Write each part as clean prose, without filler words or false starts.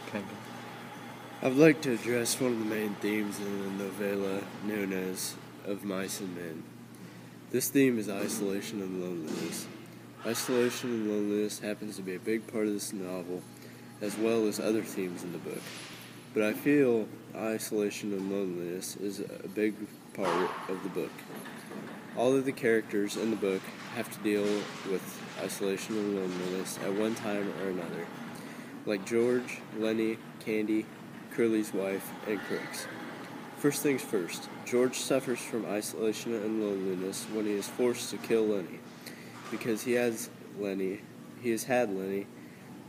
Okay. I'd like to address one of the main themes in the novella known as Of Mice and Men. This theme is isolation and loneliness. Isolation and loneliness happens to be a big part of this novel, as well as other themes in the book. But I feel isolation and loneliness is a big part of the book. All of the characters in the book have to deal with isolation and loneliness at one time or another, like George, Lenny, Candy, Curly's wife, and Crooks. First things first, George suffers from isolation and loneliness when he is forced to kill Lenny, because he has had Lenny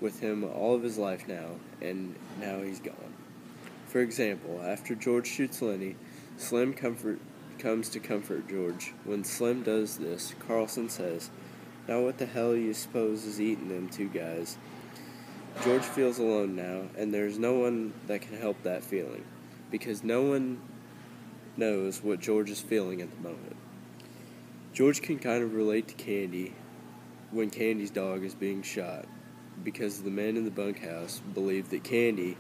with him all of his life now, and now he's gone. For example, after George shoots Lenny, Slim comes to comfort George. When Slim does this, Carlson says, "Now what the hell you suppose is eating them two guys?" George feels alone now, and there's no one that can help that feeling, because no one knows what George is feeling at the moment. George can kind of relate to Candy when Candy's dog is being shot, because the men in the bunkhouse believe that Candy's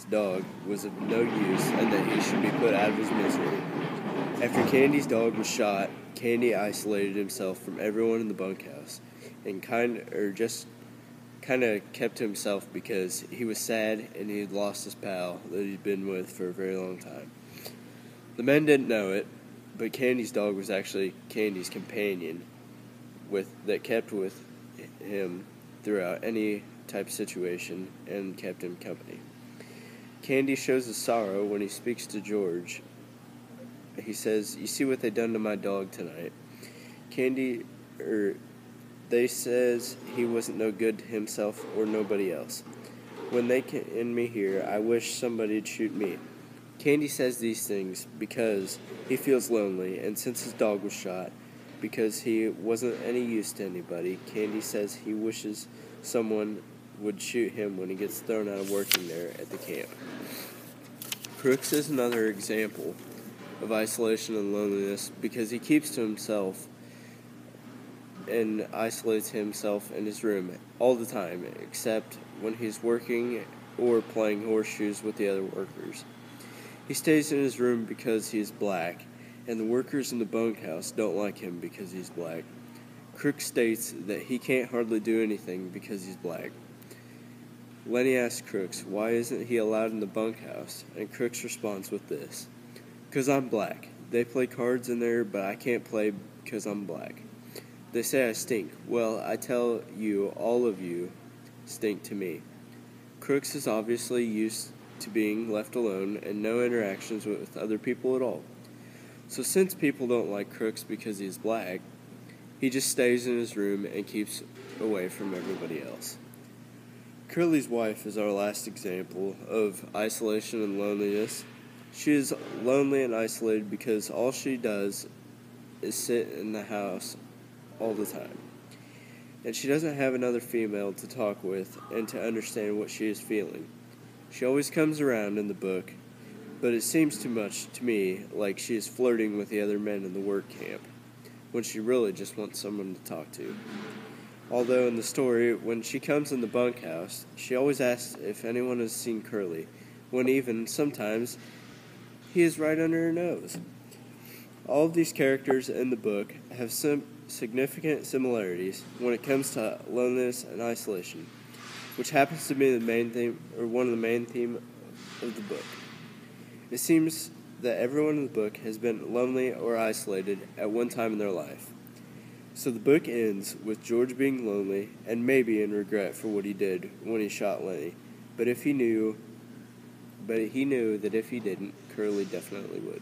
dog was of no use and that he should be put out of his misery. After Candy's dog was shot, Candy isolated himself from everyone in the bunkhouse and kind of kept to himself because he was sad and he had lost his pal that he'd been with for a very long time. The men didn't know it, but Candy's dog was actually Candy's companion that kept with him throughout any type of situation and kept him company. Candy shows his sorrow when he speaks to George. He says, "You see what they done to my dog tonight." They says he wasn't no good to himself or nobody else. When they can me here, I wish somebody'd shoot me. Candy says these things because he feels lonely, and since his dog was shot, because he wasn't any use to anybody, Candy says he wishes someone would shoot him when he gets thrown out of working there at the camp. Crooks is another example of isolation and loneliness because he keeps to himself and isolates himself in his room all the time, except when he's working or playing horseshoes with the other workers. He stays in his room because he is black, and the workers in the bunkhouse don't like him because he's black. Crooks states that he can't hardly do anything because he's black. Lenny asks Crooks, why isn't he allowed in the bunkhouse? And Crooks responds with this, "'Cause I'm black. They play cards in there, but I can't play because I'm black. They say I stink. Well, I tell you, all of you stink to me." Crooks is obviously used to being left alone and no interactions with other people at all. So since people don't like Crooks because he's black, he just stays in his room and keeps away from everybody else. Curly's wife is our last example of isolation and loneliness. She is lonely and isolated because all she does is sit in the house all the time. And she doesn't have another female to talk with and to understand what she is feeling. She always comes around in the book, but it seems too much to me like she is flirting with the other men in the work camp, when she really just wants someone to talk to. Although in the story, when she comes in the bunkhouse, she always asks if anyone has seen Curly, when even, sometimes, he is right under her nose. All of these characters in the book have significant similarities when it comes to loneliness and isolation, which happens to be the main theme, or one of the main themes of the book. It seems that everyone in the book has been lonely or isolated at one time in their life. So the book ends with George being lonely and maybe in regret for what he did when he shot Lenny, but he knew that if he didn't, Curly definitely would.